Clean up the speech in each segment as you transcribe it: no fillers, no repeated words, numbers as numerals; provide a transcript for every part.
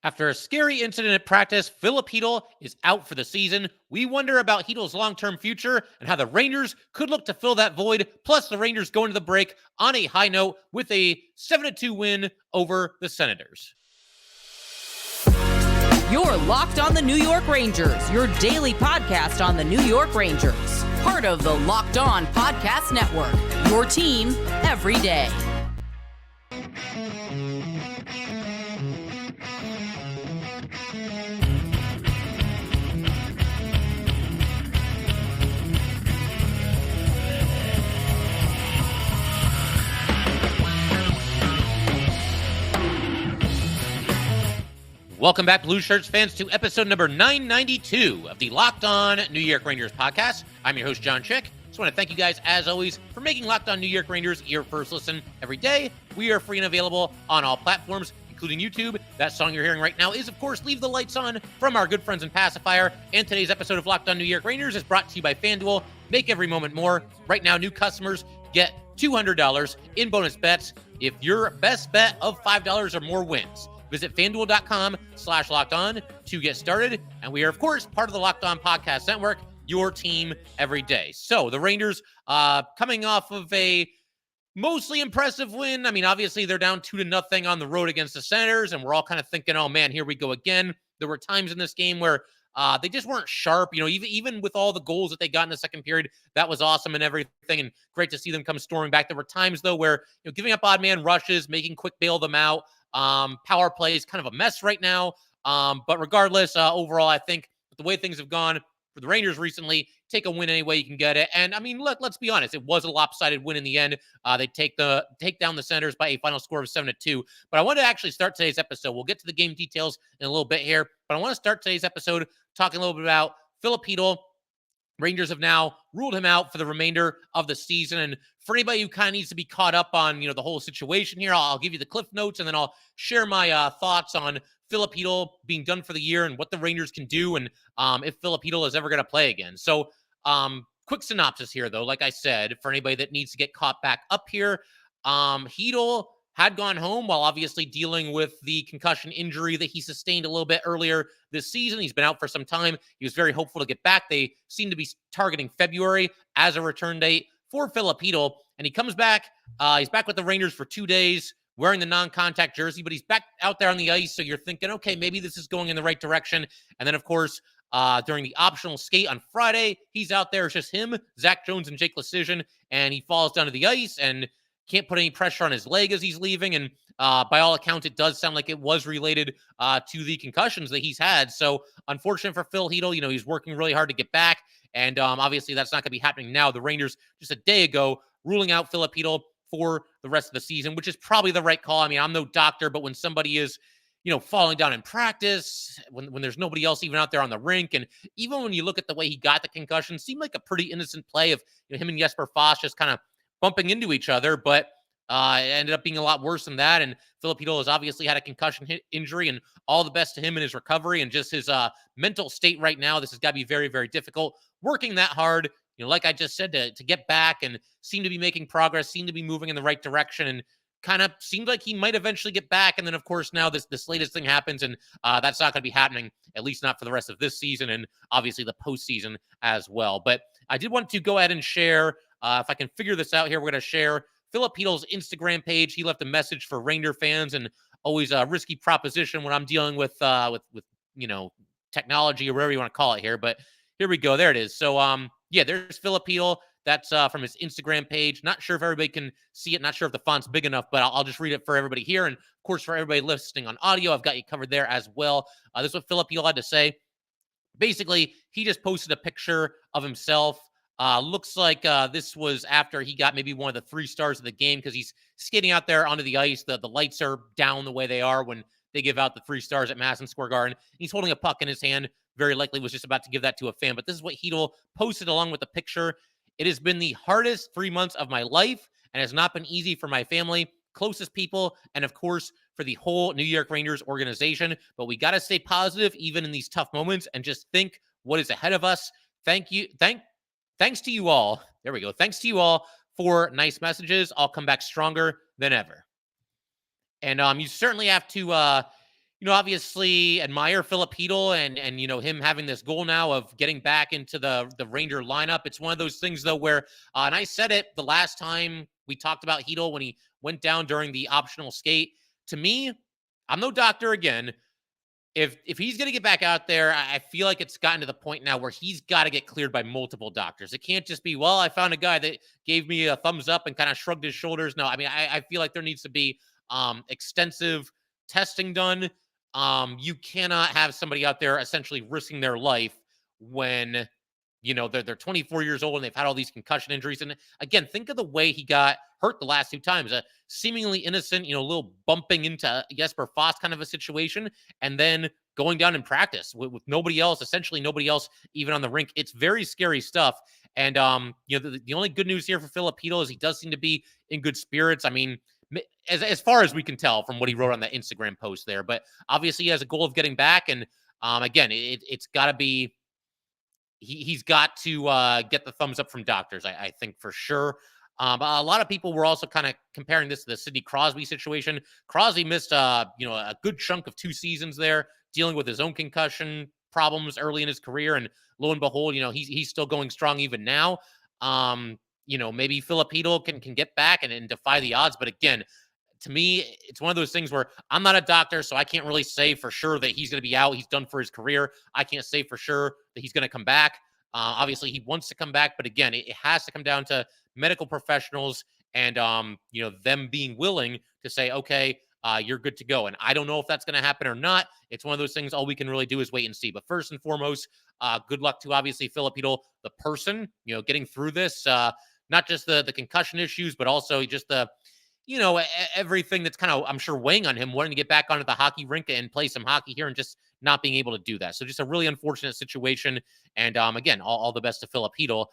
After a scary incident at practice, Filip Chytil is out for the season. We wonder about Chytil's long-term future and how the Rangers could look to fill that void. Plus, the Rangers go into the break on a high note with a 7-2 win over the Senators. You're Locked on the New York Rangers, your daily podcast on the New York Rangers. Part of the Locked On Podcast Network, your team every day. Welcome back, Blue Shirts fans, to episode number 992 of the Locked On New York Rangers podcast. I'm your host, John Chick. Just want to thank you guys, as always, for making Locked On New York Rangers your first listen every day. We are free and available on all platforms, including YouTube. That song you're hearing right now is, of course, Leave the Lights On from our good friends in Passafire. And today's episode of Locked On New York Rangers is brought to you by FanDuel. Make every moment more. Right now, new customers get $200 in bonus bets if your best bet of $5 or more wins. Visit FanDuel.com/LockedOn to get started. And we are, of course, part of the Locked On Podcast Network, your team every day. So the Rangers coming off of a mostly impressive win. I mean, obviously, they're down 2-0 on the road against the Senators, and we're all kind of thinking, oh, man, here we go again. There were times in this game where they just weren't sharp. You know, even with all the goals that they got in the second period, that was awesome and everything, and great to see them come storming back. There were times, though, where, you know, giving up odd man rushes, making quick bail them out, power play is kind of a mess right now. But regardless, overall, I think with the way things have gone for the Rangers recently, take a win any way you can get it. And I mean, let's be honest, it was a lopsided win in the end. They take down the Senators by a final score of 7-2. But I want to actually start today's episode. We'll get to the game details in a little bit here, but I want to start today's episode talking a little bit about Filip Chytil. Rangers have now ruled him out for the remainder of the season. And for anybody who kind of needs to be caught up on, you know, the whole situation here, I'll give you the cliff notes, and then I'll share my thoughts on Filip Chytil being done for the year and what the Rangers can do, and if Filip Chytil is ever going to play again. So quick synopsis here, though. Like I said, for anybody that needs to get caught back up here, Chytil had gone home while obviously dealing with the concussion injury that he sustained a little bit earlier this season. He's been out for some time. He was very hopeful to get back. They seem to be targeting February as a return date for Filip Chytil, and he comes back. He's back with the Rangers for 2 days, wearing the non-contact jersey, but he's back out there on the ice, so you're thinking, okay, maybe this is going in the right direction. And then, of course, during the optional skate on Friday, he's out there. It's just him, Zach Jones, and Jake Leschyshyn, and he falls down to the ice and can't put any pressure on his leg as he's leaving. And by all accounts, it does sound like it was related to the concussions that he's had. So unfortunate for Phil Chytil. You know, he's working really hard to get back. And obviously that's not going to be happening now. The Rangers just a day ago ruling out Filip Chytil for the rest of the season, which is probably the right call. I mean, I'm no doctor, but when somebody is, you know, falling down in practice, when there's nobody else even out there on the rink, and even when you look at the way he got the concussion, seemed like a pretty innocent play of, you know, him and Jesper Fast just kind of bumping into each other, but it ended up being a lot worse than that. And Filip Chytil has obviously had a concussion injury, and all the best to him in his recovery and just his mental state right now. This has got to be very, very difficult. Working that hard, you know, like I just said, to get back and seem to be making progress, seem to be moving in the right direction, and kind of seemed like he might eventually get back. And then, of course, now this latest thing happens, and that's not going to be happening, at least not for the rest of this season, and obviously the postseason as well. But I did want to go ahead and share, if I can figure this out here, we're going to share Filip Chytil's Instagram page. He left a message for Ranger fans, and always a risky proposition when I'm dealing with you know, technology or whatever you want to call it here. But here we go. There it is. So yeah, there's Filip Chytil. That's from his Instagram page. Not sure if everybody can see it. Not sure if the font's big enough, but I'll just read it for everybody here. And of course, for everybody listening on audio, I've got you covered there as well. This is what Filip Chytil had to say. Basically, he just posted a picture of himself. Looks like this was after he got maybe one of the 3 stars of the game, because he's skating out there onto the ice. The lights are down the way they are when they give out the 3 stars at Madison Square Garden. He's holding a puck in his hand. Very likely was just about to give that to a fan. But this is what Chytil posted along with the picture. It has been the hardest 3 months of my life, and has not been easy for my family, closest people, and of course, for the whole New York Rangers organization. But we got to stay positive even in these tough moments, and just think what is ahead of us. Thanks to you all. There we go. Thanks to you all for nice messages. I'll come back stronger than ever. And you certainly have to obviously admire Filip Chytil and him having this goal now of getting back into the Ranger lineup. It's one of those things though where, and I said it the last time we talked about Chytil when he went down during the optional skate. To me, I'm no doctor again. If he's going to get back out there, I feel like it's gotten to the point now where he's got to get cleared by multiple doctors. It can't just be, well, I found a guy that gave me a thumbs up and kind of shrugged his shoulders. No, I mean, I feel like there needs to be extensive testing done. You cannot have somebody out there essentially risking their life when they're 24 years old and they've had all these concussion injuries. And again, think of the way he got hurt the last two times. A seemingly innocent, little bumping into Jesper Foss kind of a situation, and then going down in practice with nobody else, essentially nobody else even on the rink. It's very scary stuff. And the only good news here for Filip Chytil is he does seem to be in good spirits. I mean, as far as we can tell from what he wrote on that Instagram post there, but obviously he has a goal of getting back. And again, it's got to be. He's got to get the thumbs up from doctors, I think for sure. A lot of people were also kind of comparing this to the Sidney Crosby situation. Crosby missed, a good chunk of 2 seasons there, dealing with his own concussion problems early in his career, and lo and behold, he's still going strong even now. Maybe Filip Chytil can get back and defy the odds, but again, to me, it's one of those things where I'm not a doctor, so I can't really say for sure that he's going to be out. He's done for his career. I can't say for sure that he's going to come back. Obviously, he wants to come back, but again, it has to come down to medical professionals and them being willing to say, okay, you're good to go. And I don't know if that's going to happen or not. It's one of those things. All we can really do is wait and see. But first and foremost, good luck to obviously Filip Chytil, the person, getting through this. Not just the concussion issues, but also just the everything that's kind of, I'm sure, weighing on him, wanting to get back onto the hockey rink and play some hockey here and just not being able to do that. So just a really unfortunate situation. And again, all the best to Filip Chytil.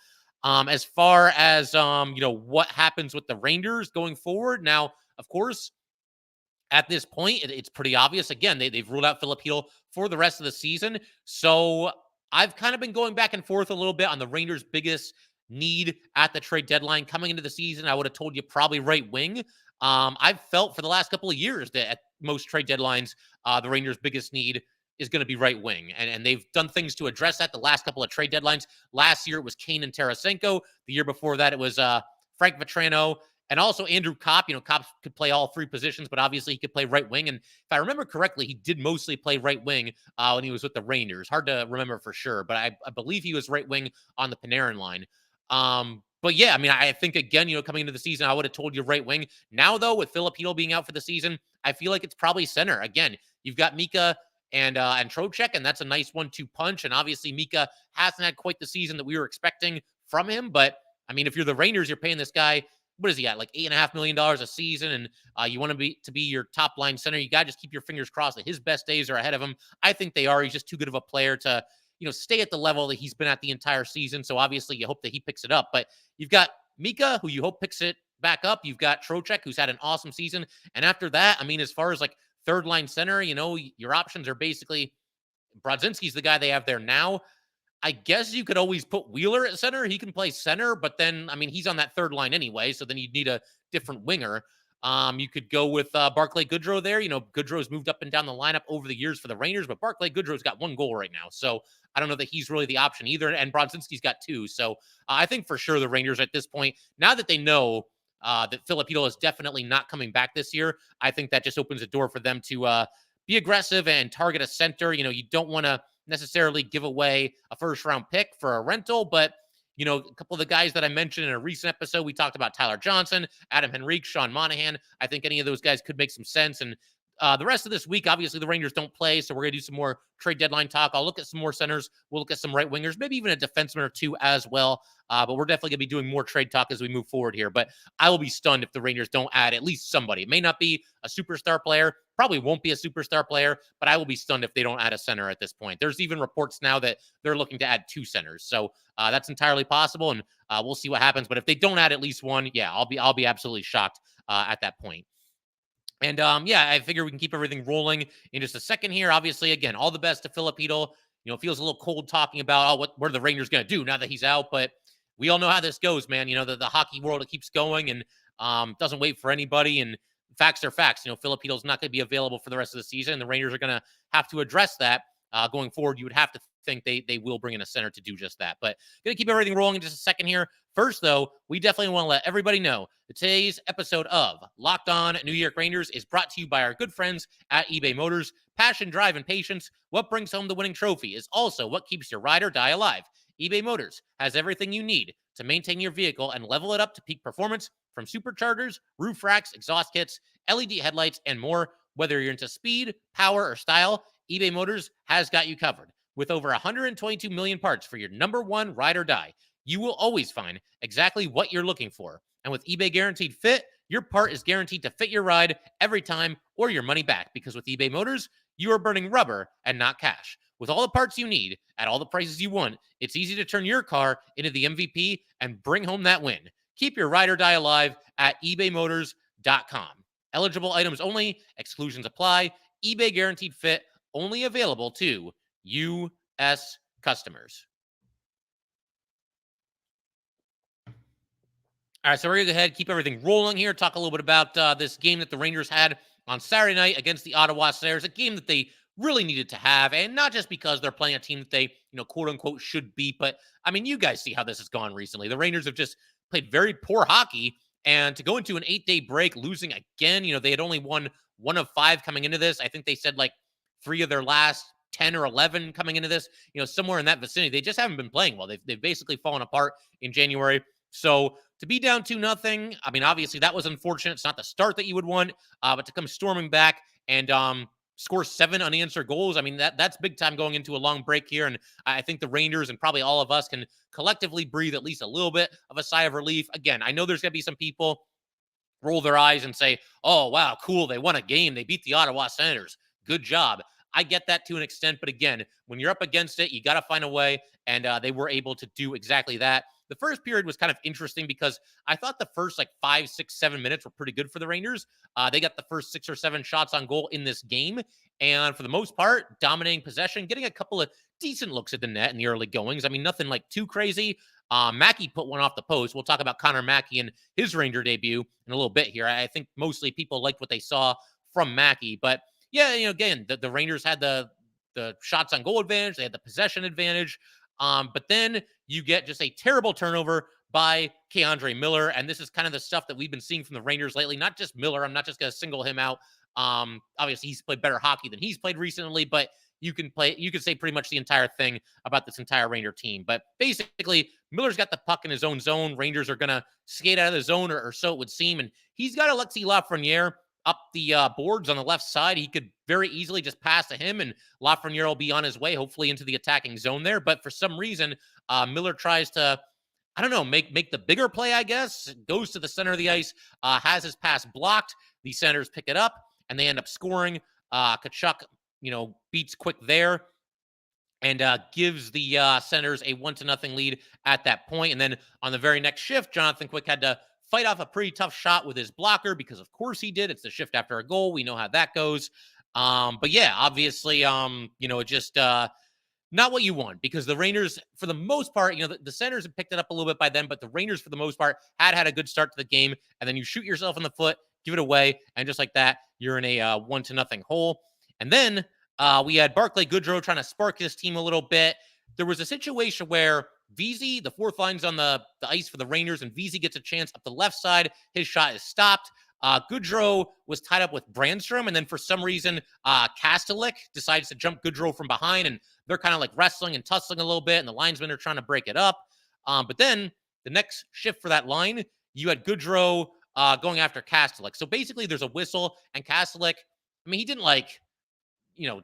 As far as, what happens with the Rangers going forward. Now, of course, at this point, it's pretty obvious. Again, they've ruled out Filip Chytil for the rest of the season. So I've kind of been going back and forth a little bit on the Rangers' biggest need at the trade deadline. Coming into the season, I would have told you probably right wing. I've felt for the last couple of years that at most trade deadlines, the Rangers' biggest need is going to be right wing. And they've done things to address that the last couple of trade deadlines. Last year, it was Kane and Tarasenko. The year before that, it was Frank Vatrano and also Andrew Kopp. Kopp could play all 3 positions, but obviously he could play right wing. And if I remember correctly, he did mostly play right wing when he was with the Rangers. Hard to remember for sure, but I believe he was right wing on the Panarin line. But yeah, I mean, I think again, coming into the season, I would have told you right wing. Now, though, with Filip Chytil being out for the season, I feel like it's probably center. Again, you've got Mika and Trocheck, and that's a nice 1-2 punch. And obviously, Mika hasn't had quite the season that we were expecting from him. But I mean, if you're the Rangers, you're paying this guy, what is he at, like $8.5 million a season, and you want to be your top line center. You got to just keep your fingers crossed that his best days are ahead of him. I think they are. He's just too good of a player to stay at the level that he's been at the entire season. So obviously you hope that he picks it up. But you've got Mika, who you hope picks it back up. You've got Trocheck, who's had an awesome season. And after that, I mean, as far as like third line center, your options are basically Brodzinski's the guy they have there now. I guess you could always put Wheeler at center. He can play center, but then, I mean, he's on that third line anyway. So then you'd need a different winger. You could go with Barclay Goodrow there. Goodrow's moved up and down the lineup over the years for the Rangers, but Barclay Goodrow's got 1 goal right now. So I don't know that he's really the option either. And Brodzinski's got 2. So I think for sure the Rangers at this point, now that they know that Filip Chytil is definitely not coming back this year, I think that just opens a door for them to be aggressive and target a center. You don't want to necessarily give away a first-round pick for a rental, but a couple of the guys that I mentioned in a recent episode, we talked about Tyler Johnson, Adam Henrique, Sean Monahan. I think any of those guys could make some sense. And the rest of this week, obviously the Rangers don't play, so we're going to do some more trade deadline talk. I'll look at some more centers. We'll look at some right wingers, maybe even a defenseman or 2 as well. But we're definitely going to be doing more trade talk as we move forward here. But I will be stunned if the Rangers don't add at least somebody. It may not be a superstar player, probably won't be a superstar player, but I will be stunned if they don't add a center at this point. There's even reports now that they're looking to add 2 centers. So that's entirely possible, and we'll see what happens. But if they don't add at least one, yeah, I'll be absolutely shocked at that point. And yeah, I figure we can keep everything rolling in just a second here. Obviously, again, all the best to Filip Chytil. Feels a little cold talking about what are the Rangers going to do now that he's out, but we all know how this goes, man. The hockey world, it keeps going and doesn't wait for anybody. And facts are facts. Filip Chytil's not going to be available for the rest of the season. The Rangers are going to have to address that going forward. You would have to think they will bring in a center to do just that. But going to keep everything rolling in just a second here. First, though, we definitely want to let everybody know that today's episode of Locked On New York Rangers is brought to you by our good friends at eBay Motors. Passion, drive, and patience. What brings home the winning trophy is also what keeps your ride or die alive. eBay Motors has everything you need to maintain your vehicle and level it up to peak performance, from superchargers, roof racks, exhaust kits, LED headlights, and more. Whether you're into speed, power, or style, eBay Motors has got you covered. With over 122 million parts for your number one ride or die, you will always find exactly what you're looking for. And with eBay Guaranteed Fit, your part is guaranteed to fit your ride every time or your money back. Because with eBay Motors, you are burning rubber and not cash. With all the parts you need at all the prices you want, it's easy to turn your car into the MVP and bring home that win. Keep your ride or die alive at ebaymotors.com. Eligible items only. Exclusions apply. eBay Guaranteed Fit only available to U.S. customers. All right, so we're going to go ahead, keep everything rolling here, talk a little bit about this game that the Rangers had on Saturday night against the Ottawa Senators, a game that they really needed to have, and not just because they're playing a team that they, quote-unquote, should beat, but, I mean, you guys see how this has gone recently. The Rangers have just played very poor hockey, and to go into an 8-day break losing again, they had only won 1 of 5 coming into this. I think they said, 3 of their last 10 or 11 coming into this, somewhere in that vicinity. They just haven't been playing well. They've basically fallen apart in January. So to be down 2-0, I mean, obviously that was unfortunate. It's not the start that you would want, but to come storming back and score 7 unanswered goals, I mean, that's big time going into a long break here. And I think the Rangers and probably all of us can collectively breathe at least a little bit of a sigh of relief. Again, I know there's going to be some people roll their eyes and say, oh, wow, cool, they won a game. They beat the Ottawa Senators. Good job. I get that to an extent, but again, when you're up against it, you got to find a way, and they were able to do exactly that. The first period was kind of interesting because I thought the first 5, 6, 7 minutes were pretty good for the Rangers. They got the first 6 or 7 shots on goal in this game, and for the most part, dominating possession, getting a couple of decent looks at the net in the early goings. I mean, nothing too crazy. Mackey put one off the post. We'll talk about Connor Mackey and his Ranger debut in a little bit here. I think mostly people liked what they saw from Mackey, but yeah, again, the Rangers had the shots on goal advantage. They had the possession advantage. But then you get just a terrible turnover by K'Andre Miller. And this is kind of the stuff that we've been seeing from the Rangers lately. Not just Miller. I'm not just going to single him out. Obviously, he's played better hockey than he's played recently, but you can say pretty much the entire thing about this entire Ranger team. But basically, Miller's got the puck in his own zone. Rangers are going to skate out of the zone, or so it would seem. And he's got Alexis Lafreniere up the boards on the left side. He could very easily just pass to him, and Lafreniere will be on his way, hopefully into the attacking zone there. But for some reason, Miller tries to, I don't know, make the bigger play, I guess. Goes to the center of the ice, has his pass blocked. The Senators pick it up, and they end up scoring. Tkachuk, beats Quick there, and gives the Senators a 1-0 lead at that point. And then on the very next shift, Jonathan Quick had to fight off a pretty tough shot with his blocker, because of course he did. It's the shift after a goal. We know how that goes. But yeah, obviously, it just not what you want, because the Rangers, for the most part, the Senators have picked it up a little bit by then, but the Rangers, for the most part, had a good start to the game, and then you shoot yourself in the foot, give it away, and just like that, you're in a 1-0 hole. And then we had Barclay Goodrow trying to spark his team a little bit. There was a situation where VZ, the fourth line's on the ice for the Rangers, and VZ gets a chance up the left side. His shot is stopped. Goodrow was tied up with Brandstrom, and then for some reason, Kastelik decides to jump Goodrow from behind, and they're kind of wrestling and tussling a little bit, and the linesmen are trying to break it up. But then the next shift for that line, you had Goodrow going after Kastelik. So basically, there's a whistle, and Kastelik, I mean, he didn't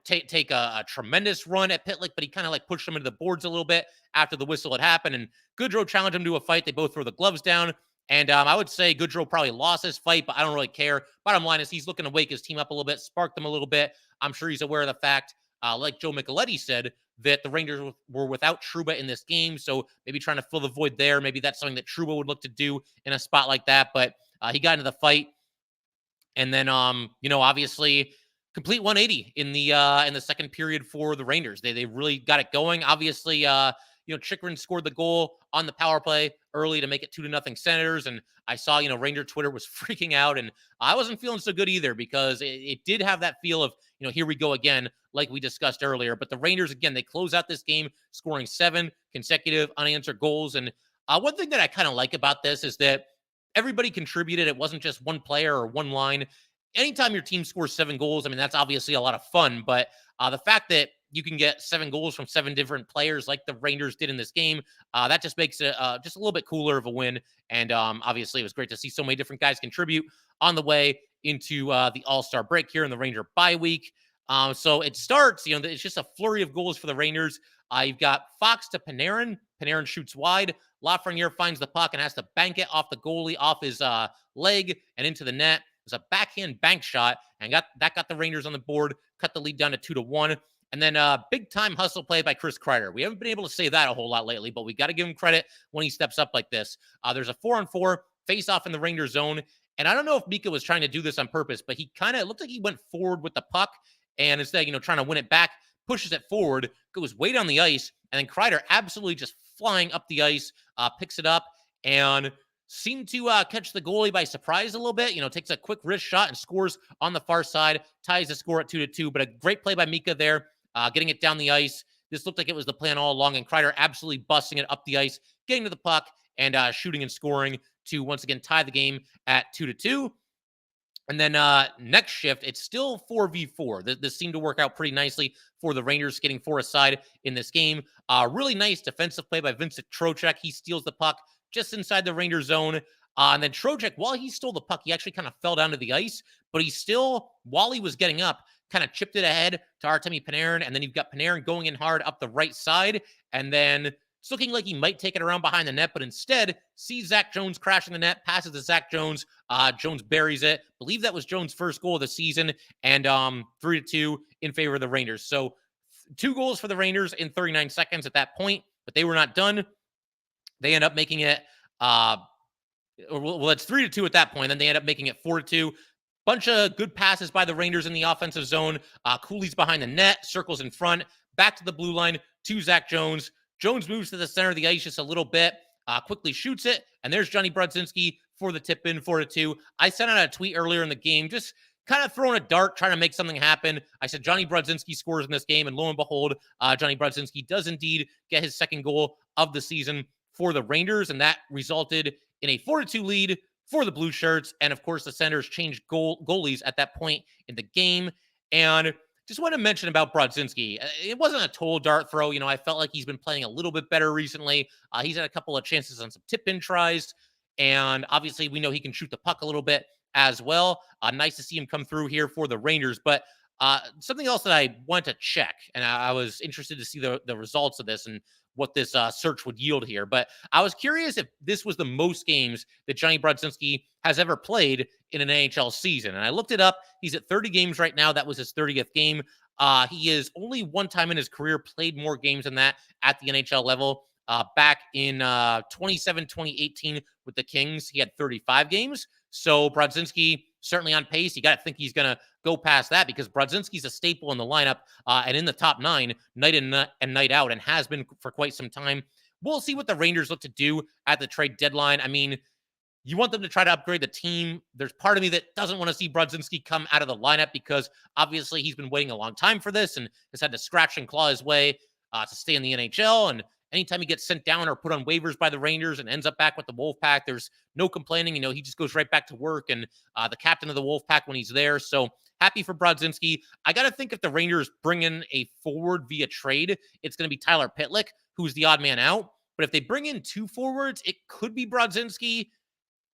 take a tremendous run at Pitlick, but he kind of pushed him into the boards a little bit after the whistle had happened. And Goodrow challenged him to a fight. They both throw the gloves down. And I would say Goodrow probably lost his fight, but I don't really care. Bottom line is he's looking to wake his team up a little bit, spark them a little bit. I'm sure he's aware of the fact, like Joe Micheletti said, that the Rangers were without Trouba in this game. So maybe trying to fill the void there. Maybe that's something that Trouba would look to do in a spot like that. But he got into the fight. And then, obviously, complete 180 in the second period for the Rangers. They really got it going. Obviously, Chytil scored the goal on the power play early to make it 2-0 Senators. And I saw, Ranger Twitter was freaking out, and I wasn't feeling so good either because it did have that feel of, here we go again, like we discussed earlier. But the Rangers, again, they close out this game scoring 7 consecutive unanswered goals. And one thing that I kind of like about this is that everybody contributed. It wasn't just one player or one line. Anytime your team scores 7 goals, I mean, that's obviously a lot of fun. But the fact that you can get 7 goals from 7 different players like the Rangers did in this game, that just makes it just a little bit cooler of a win. And obviously, it was great to see so many different guys contribute on the way into the All-Star break here in the Ranger bye week. So it starts, it's just a flurry of goals for the Rangers. You've got Fox to Panarin. Panarin shoots wide. Lafreniere finds the puck and has to bank it off the goalie, off his leg and into the net. It was a backhand bank shot, and that got the Rangers on the board, cut the lead down to 2-1. And then big time hustle play by Chris Kreider. We haven't been able to say that a whole lot lately, but we got to give him credit when he steps up like this. There's a 4-on-4 face off in the Rangers zone. And I don't know if Mika was trying to do this on purpose, but he kind of looked like he went forward with the puck. And instead, trying to win it back, pushes it forward, goes way down the ice. And then Kreider absolutely just flying up the ice, picks it up and seemed to catch the goalie by surprise a little bit. Takes a quick wrist shot and scores on the far side, ties the score at 2-2. But a great play by Mika there. Getting it down the ice. This looked like it was the plan all along, and Kreider absolutely busting it up the ice, getting to the puck, and shooting and scoring to once again tie the game at 2-2. And then next shift, it's still 4v4. This seemed to work out pretty nicely for the Rangers, getting 4 aside in this game. Really nice defensive play by Vincent Trocheck. He steals the puck just inside the Rangers zone. And then Trocheck, while he stole the puck, he actually kind of fell down to the ice, but he still, while he was getting up, kind of chipped it ahead to Artemi Panarin. And then you've got Panarin going in hard up the right side. And then it's looking like he might take it around behind the net, but instead sees Zach Jones crashing the net, passes to Zach Jones. Jones buries it. Believe that was Jones' first goal of the season. And 3-2 in favor of the Rangers. So 2 goals for the Rangers in 39 seconds at that point, but they were not done. They end up making it, it's 3-2 at that point. Then they end up making it 4-2. Bunch of good passes by the Rangers in the offensive zone. Cooley's behind the net, circles in front, back to the blue line to Zach Jones. Jones moves to the center of the ice just a little bit, quickly shoots it, and there's Johnny Brodzinski for the tip in, 4-2. I sent out a tweet earlier in the game, just kind of throwing a dart, trying to make something happen. I said Johnny Brodzinski scores in this game, and lo and behold, Johnny Brodzinski does indeed get his second goal of the season for the Rangers, and that resulted in a 4-2 lead for the Blue Shirts. And of course, the Senators changed goalies at that point in the game. And just want to mention about Brodzinski. It wasn't a total dart throw. I felt like he's been playing a little bit better recently. He's had a couple of chances on some tip-in tries. And obviously, we know he can shoot the puck a little bit as well. Nice to see him come through here for the Rangers. But something else that I want to check, and I was interested to see the results of this and what this search would yield here. But I was curious if this was the most games that Johnny Brodzinski has ever played in an NHL season. And I looked it up. He's at 30 games right now. That was his 30th game. He is only one time in his career played more games than that at the NHL level. Back in 2018 with the Kings, he had 35 games. So Brodzinski certainly on pace. You got to think he's going to go past that because Brodzinski's a staple in the lineup and in the top 9 night in and night out, and has been for quite some time. We'll see what the Rangers look to do at the trade deadline. I mean, you want them to try to upgrade the team. There's part of me that doesn't want to see Brodzinski come out of the lineup because obviously he's been waiting a long time for this and has had to scratch and claw his way to stay in the NHL. And anytime he gets sent down or put on waivers by the Rangers and ends up back with the Wolfpack, there's no complaining. He just goes right back to work and the captain of the Wolfpack when he's there. So happy for Brodzinski. I got to think if the Rangers bring in a forward via trade, it's going to be Tyler Pitlick, who's the odd man out. But if they bring in 2 forwards, it could be Brodzinski,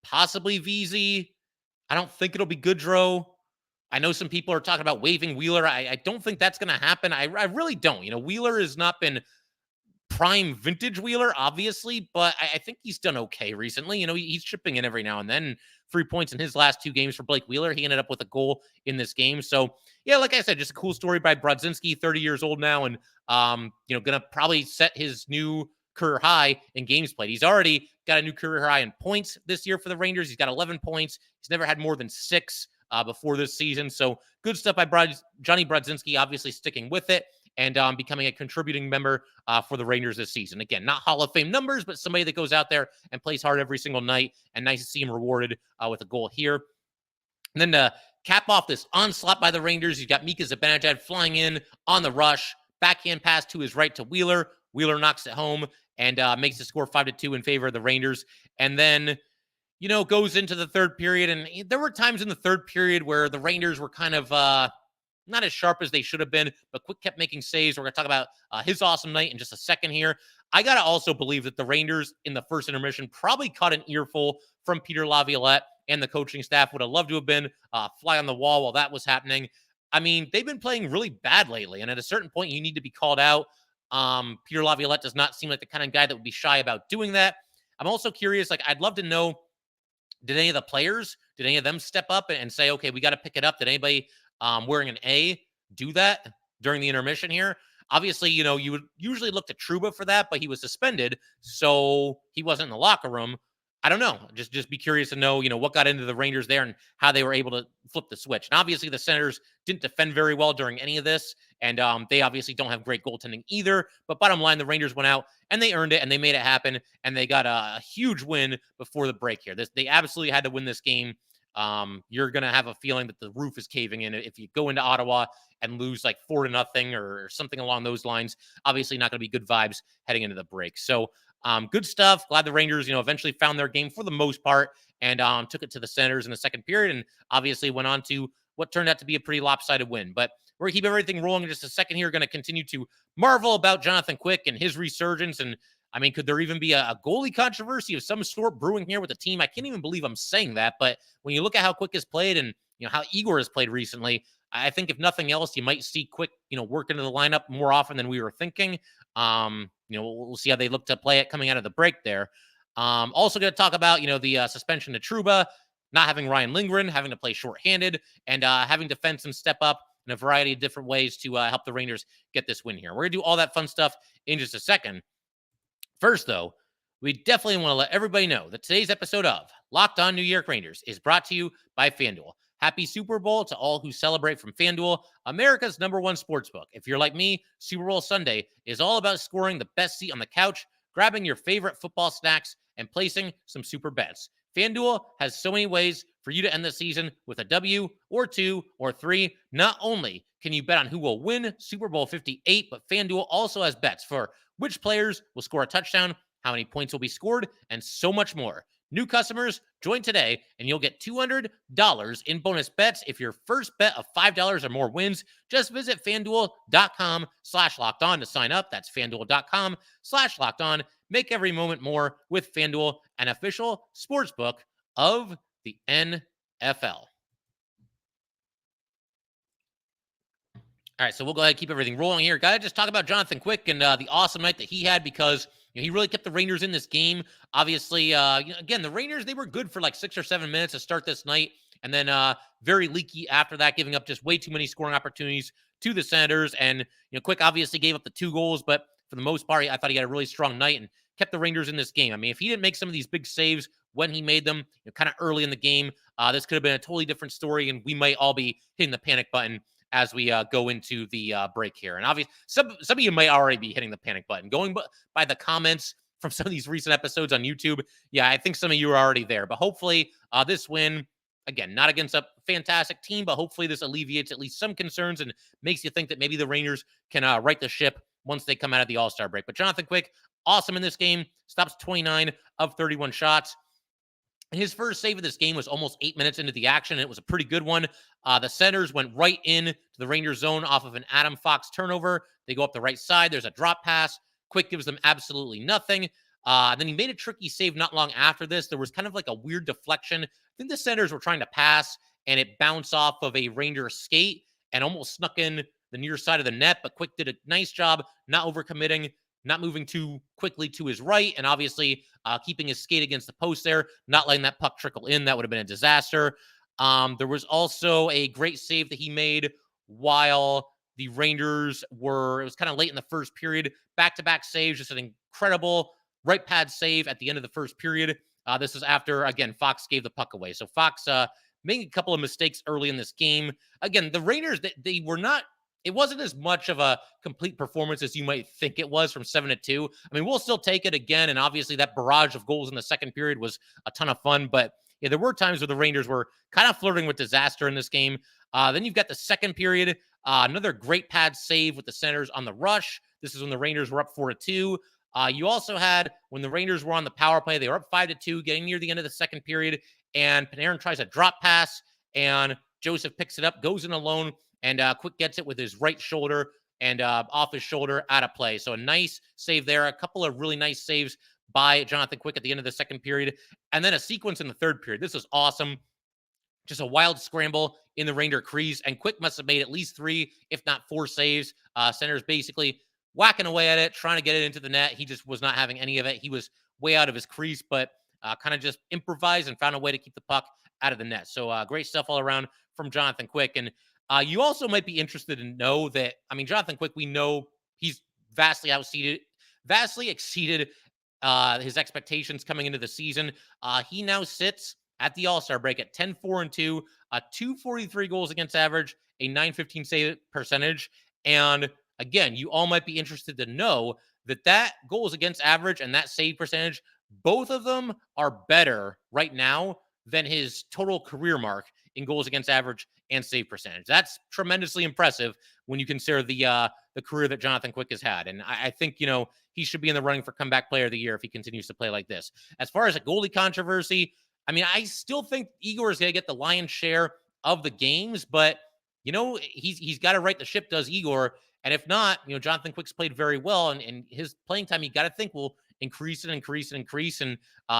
possibly VZ. I don't think it'll be Goodrow. I know some people are talking about waiving Wheeler. I don't think that's going to happen. I really don't. Wheeler has not been prime vintage Wheeler, obviously, but I think he's done okay recently. He's chipping in every now and then. 3 points in his last 2 games for Blake Wheeler. He ended up with a goal in this game. So, yeah, like I said, just a cool story by Brodzinski, 30 years old now, and, going to probably set his new career high in games played. He's already got a new career high in points this year for the Rangers. He's got 11 points. He's never had more than 6 before this season. So good stuff by Johnny Brodzinski, obviously sticking with it. and becoming a contributing member for the Rangers this season. Again, not Hall of Fame numbers, but somebody that goes out there and plays hard every single night, and nice to see him rewarded with a goal here. And then to cap off this onslaught by the Rangers, you've got Mika Zibanejad flying in on the rush, backhand pass to his right to Wheeler. Wheeler knocks it home and makes the score 5-2 in favor of the Rangers. And then, goes into the third period. And there were times in the third period where the Rangers were kind of not as sharp as they should have been, but Quick kept making saves. We're going to talk about his awesome night in just a second here. I got to also believe that the Rangers in the first intermission probably caught an earful from Peter Laviolette and the coaching staff. Would have loved to have been fly on the wall while that was happening. I mean, they've been playing really bad lately, and at a certain point, you need to be called out. Peter Laviolette does not seem like the kind of guy that would be shy about doing that. I'm also curious, I'd love to know, did any of the players, did any of them step up and say, okay, we got to pick it up? Did anybody wearing an A do that during the intermission here? Obviously, you would usually look to Trouba for that, but he was suspended, so he wasn't in the locker room. I don't know. Just be curious to know, what got into the Rangers there and how they were able to flip the switch. And obviously, the Senators didn't defend very well during any of this, and they obviously don't have great goaltending either. But bottom line, the Rangers went out and they earned it and they made it happen, and they got a huge win before the break here. They absolutely had to win this game. You're going to have a feeling that the roof is caving in if you go into Ottawa and lose 4-0 or something along those lines. Obviously not going to be good vibes heading into the break. So good stuff. Glad the Rangers, eventually found their game for the most part and took it to the Senators in the second period and obviously went on to what turned out to be a pretty lopsided win. But we're going to keep everything rolling in just a second here. Going to continue to marvel about Jonathan Quick and his resurgence. And I mean, could there even be a goalie controversy of some sort brewing here with the team? I can't even believe I'm saying that. But when you look at how Quick has played and how Igor has played recently, I think if nothing else, you might see Quick, work into the lineup more often than we were thinking. We'll see how they look to play it coming out of the break there. Also going to talk about, the suspension to Trouba, not having Ryan Lindgren, having to play shorthanded, and having defensemen step up in a variety of different ways to help the Rangers get this win here. We're going to do all that fun stuff in just a second. First, though, we definitely want to let everybody know that today's episode of Locked On New York Rangers is brought to you by FanDuel. Happy Super Bowl to all who celebrate from FanDuel, America's #1 sportsbook. If you're like me, Super Bowl Sunday is all about scoring the best seat on the couch, grabbing your favorite football snacks, and placing some super bets. FanDuel has so many ways for you to end the season with a W or 2 or 3. Not only can you bet on who will win Super Bowl 58, but FanDuel also has bets for which players will score a touchdown, how many points will be scored, and so much more. New customers, join today, and you'll get $200 in bonus bets if your first bet of $5 or more wins. Just visit FanDuel.com/lockedon to sign up. That's FanDuel.com/lockedon. Make every moment more with FanDuel, an official sportsbook of the NFL. All right, so we'll go ahead and keep everything rolling here. Got to just talk about Jonathan Quick and the awesome night that he had because he really kept the Rangers in this game. Obviously, again, the Rangers, they were good for 6 or 7 minutes to start this night, and then very leaky after that, giving up just way too many scoring opportunities to the Senators. And Quick obviously gave up the 2 goals, but for the most part, I thought he had a really strong night and kept the Rangers in this game. I mean, if he didn't make some of these big saves when he made them, kind of early in the game, this could have been a totally different story, and we might all be hitting the panic button as we go into the break here. And obviously, some of you might already be hitting the panic button. Going by the comments from some of these recent episodes on YouTube, yeah, I think some of you are already there. But hopefully this win, again, not against a fantastic team, but hopefully this alleviates at least some concerns and makes you think that maybe the Rangers can right the ship once they come out of the All-Star break. But Jonathan Quick, awesome in this game, stops 29 of 31 shots. His first save of this game was almost 8 minutes into the action, and it was a pretty good one. The Senators went right in to the Rangers zone off of an Adam Fox turnover. They go up the right side. There's a drop pass. Quick gives them absolutely nothing. Then he made a tricky save not long after this. There was kind of like a weird deflection. I think the Senators were trying to pass, and it bounced off of a Ranger skate and almost snuck in the near side of the net, but Quick did a nice job not overcommitting, not moving too quickly to his right, and obviously keeping his skate against the post there, not letting that puck trickle in. That would have been a disaster. There was also a great save that he made while the Rangers it was kind of late in the first period, back-to-back saves, just an incredible right pad save at the end of the first period. This is after, again, Fox gave the puck away. So Fox making a couple of mistakes early in this game. Again, the Rangers, they were not it wasn't as much of a complete performance as you might think it was from 7-2. I mean, we'll still take it again. And obviously that barrage of goals in the second period was a ton of fun. But yeah, there were times where the Rangers were kind of flirting with disaster in this game. Then you've got the second period, another great pad save with the Senators on the rush. This is when the Rangers were up 4-2. You also had, when the Rangers were on the power play, they were up 5-2, getting near the end of the second period, and Panarin tries a drop pass, and Joseph picks it up, goes in alone, and Quick gets it with his right shoulder and off his shoulder out of play. So a nice save there. A couple of really nice saves by Jonathan Quick at the end of the second period, and then a sequence in the third period. This was awesome. Just a wild scramble in the Ranger crease, and Quick must have made at least 3, if not 4 saves. Center's basically whacking away at it, trying to get it into the net. He just was not having any of it. He was way out of his crease, but kind of just improvised and found a way to keep the puck out of the net. So great stuff all around from Jonathan Quick. And you also might be interested to know that, I mean, Jonathan Quick, we know he's vastly exceeded his expectations coming into the season. He now sits at the All-Star break at 10-4-2, a 243 goals against average, a 915 save percentage. And again, you all might be interested to know that goals against average and that save percentage, both of them are better right now than his total career mark in goals against average and save percentage. That's tremendously impressive when you consider the career that Jonathan Quick has had. And I think, he should be in the running for comeback player of the year if he continues to play like this. As far as a goalie controversy, I mean, I still think Igor is going to get the lion's share of the games, but, he's got to right the ship, does Igor. And if not, Jonathan Quick's played very well, and his playing time, you got to think, will increase, and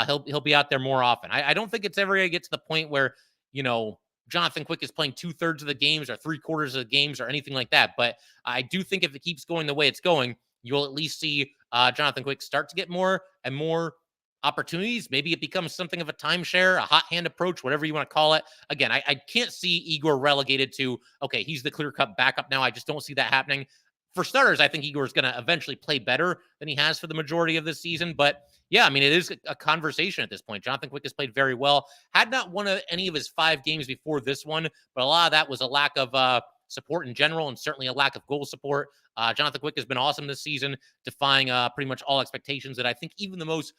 he'll be out there more often. I don't think it's ever going to get to the point where, Jonathan Quick is playing 2/3 of the games or 3/4 of the games or anything like that. But I do think if it keeps going the way it's going, you'll at least see Jonathan Quick start to get more and more opportunities. Maybe it becomes something of a timeshare, a hot hand approach, whatever you want to call it. Again, I can't see Igor relegated to, okay, he's the clear-cut backup now. I just don't see that happening. For starters, I think Igor is going to eventually play better than he has for the majority of this season. But yeah, I mean, it is a conversation at this point. Jonathan Quick has played very well. Had not won any of his 5 games before this one, but a lot of that was a lack of support in general, and certainly a lack of goal support. Jonathan Quick has been awesome this season, defying pretty much all expectations that I think even the most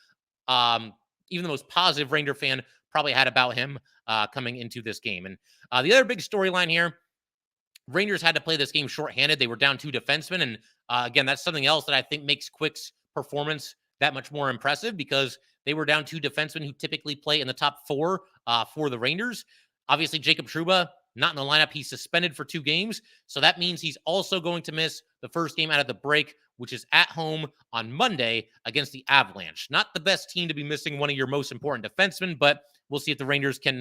positive Ranger fan probably had about him coming into this game. And the other big storyline here, Rangers had to play this game shorthanded. They were down 2 defensemen. And again, that's something else that I think makes Quick's performance that much more impressive, because they were down 2 defensemen who typically play in the top 4 for the Rangers. Obviously, Jacob Trouba, not in the lineup. He's suspended for 2 games. So that means he's also going to miss the first game out of the break, which is at home on Monday against the Avalanche. Not the best team to be missing one of your most important defensemen, but we'll see if the Rangers can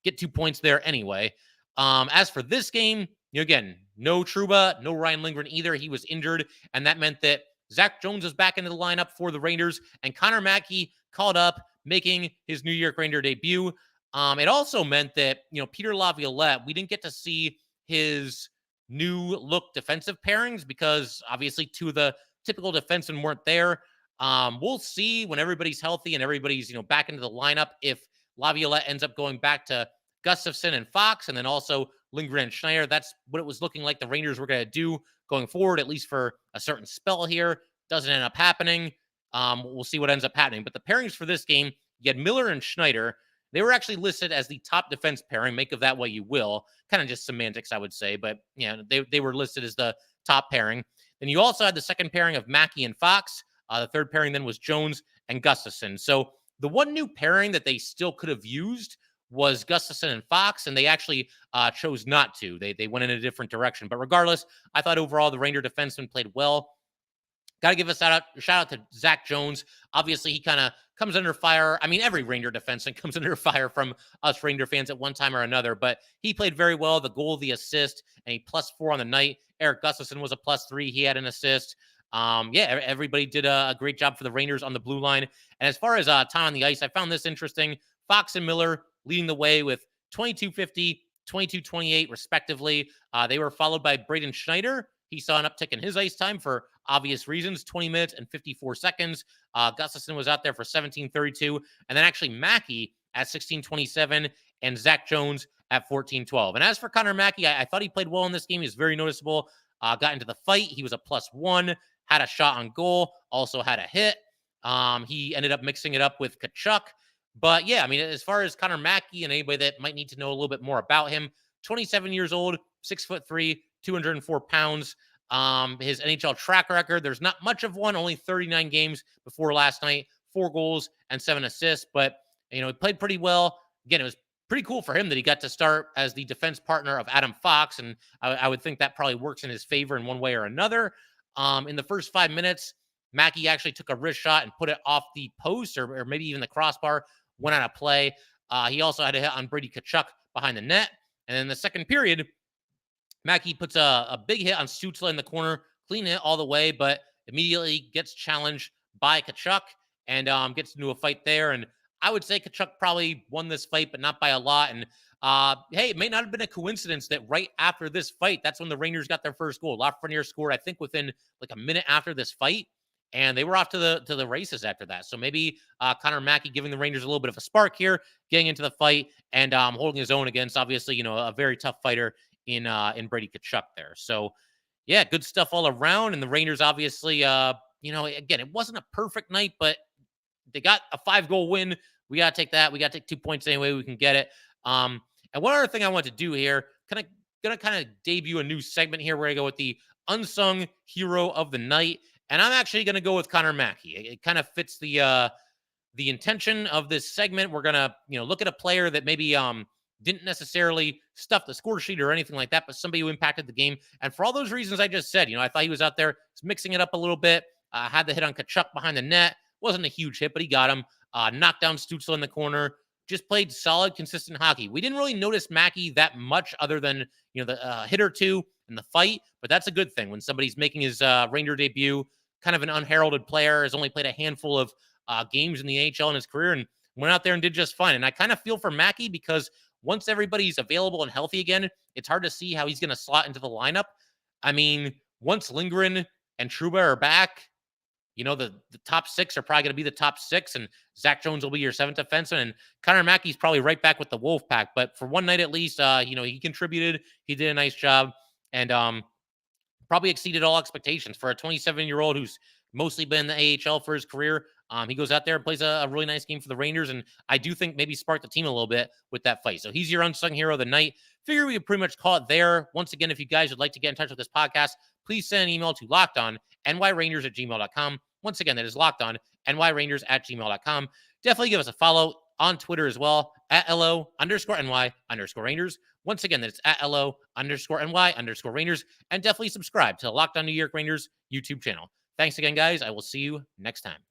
get 2 points there anyway. As for this game, again, no Trouba, no Ryan Lindgren either. He was injured, and that meant that Zach Jones is back into the lineup for the Rangers, and Connor Mackey called up, making his New York Ranger debut. It also meant that, Peter Laviolette, we didn't get to see his new look defensive pairings because obviously 2 of the typical defensemen weren't there. We'll see when everybody's healthy and everybody's, back into the lineup if Laviolette ends up going back to Gustafsson and Fox, and then also Lindgren and Schneider. That's what it was looking like the Rangers were going to do going forward, at least for a certain spell here. Doesn't end up happening. We'll see what ends up happening. But the pairings for this game, you had Miller and Schneider. They were actually listed as the top defense pairing. Make of that what you will. Kind of just semantics, I would say. But, they were listed as the top pairing. Then you also had the second pairing of Mackey and Fox. The third pairing then was Jones and Gustafsson. So the one new pairing that they still could have used was Gustafsson and Fox, and they actually chose not to. They went in a different direction. But regardless, I thought overall the Ranger defenseman played well. Got to give a shout out to Zach Jones. Obviously, he kind of comes under fire. I mean, every Ranger defenseman comes under fire from us Ranger fans at one time or another, but he played very well. The goal, the assist, and a +4 on the night. Eric Gustafsson was a +3. He had an assist. Everybody did a great job for the Rangers on the blue line. And as far as time on the ice, I found this interesting. Fox and Miller leading the way with 22:50, 22:28, respectively. They were followed by Braden Schneider. He saw an uptick in his ice time for obvious reasons, 20 minutes and 54 seconds. Gustafsson was out there for 17:32. And then actually Mackey at 16:27 and Zach Jones at 14:12. And as for Connor Mackey, I thought he played well in this game. He was very noticeable. got into the fight. He was a +1, had a shot on goal, also had a hit. He ended up mixing it up with Tkachuk. But yeah, I mean, as far as Connor Mackey and anybody that might need to know a little bit more about him, 27 years old, 6'3", 204 pounds. His NHL track record, there's not much of one, only 39 games before last night, 4 goals and 7 assists. But, he played pretty well. Again, it was pretty cool for him that he got to start as the defense partner of Adam Fox. And I would think that probably works in his favor in one way or another. In the first 5 minutes, Mackey actually took a wrist shot and put it off the post or maybe even the crossbar, went out of play. He also had a hit on Brady Tkachuk behind the net. And in the second period, Mackey puts a big hit on Stützle in the corner, clean hit all the way, but immediately gets challenged by Tkachuk and gets into a fight there. And I would say Tkachuk probably won this fight, but not by a lot. And hey, it may not have been a coincidence that right after this fight, that's when the Rangers got their first goal. Lafreniere scored, I think, within like a minute after this fight, and they were off to the races after that. So maybe Connor Mackey giving the Rangers a little bit of a spark here, getting into the fight and holding his own against, obviously, a very tough fighter in Brady Tkachuk there. So yeah, good stuff all around. And the Rangers obviously, again, it wasn't a perfect night, but they got a 5-goal win. We got to take that. We got to take 2 points any way we can get it. And one other thing I want to do here, gonna kind of debut a new segment here where I go with the unsung hero of the night. And I'm actually going to go with Connor Mackey. It kind of fits the intention of this segment. We're going to, look at a player that maybe didn't necessarily stuff the score sheet or anything like that, but somebody who impacted the game. And for all those reasons I just said, I thought he was out there mixing it up a little bit, had the hit on Tkachuk behind the net. Wasn't a huge hit, but he got him. Knocked down Stützle in the corner. Just played solid, consistent hockey. We didn't really notice Mackey that much other than, the hit or two in the fight, but that's a good thing when somebody's making his Ranger debut, kind of an unheralded player, has only played a handful of games in the AHL in his career and went out there and did just fine. And I kind of feel for Mackey because once everybody's available and healthy again, it's hard to see how he's going to slot into the lineup. I mean, once Lindgren and Trouba are back, the top 6 are probably going to be the top 6, and Zach Jones will be your 7th defenseman, and Connor Mackey's probably right back with the Wolfpack. But for one night at least, he contributed. He did a nice job, and probably exceeded all expectations for a 27-year-old who's mostly been in the AHL for his career. He goes out there and plays a really nice game for the Rangers, and I do think maybe sparked the team a little bit with that fight. So he's your unsung hero of the night. Figure we could pretty much call it there. Once again, if you guys would like to get in touch with this podcast, please send an email to lockedonnyrangers@gmail.com. Once again, that is lockedonnyrangers@gmail.com. Definitely give us a follow on Twitter as well, @LO_NY_Rangers. Once again, that's @LO_NY_Rangers. And definitely subscribe to the Locked On New York Rangers YouTube channel. Thanks again, guys. I will see you next time.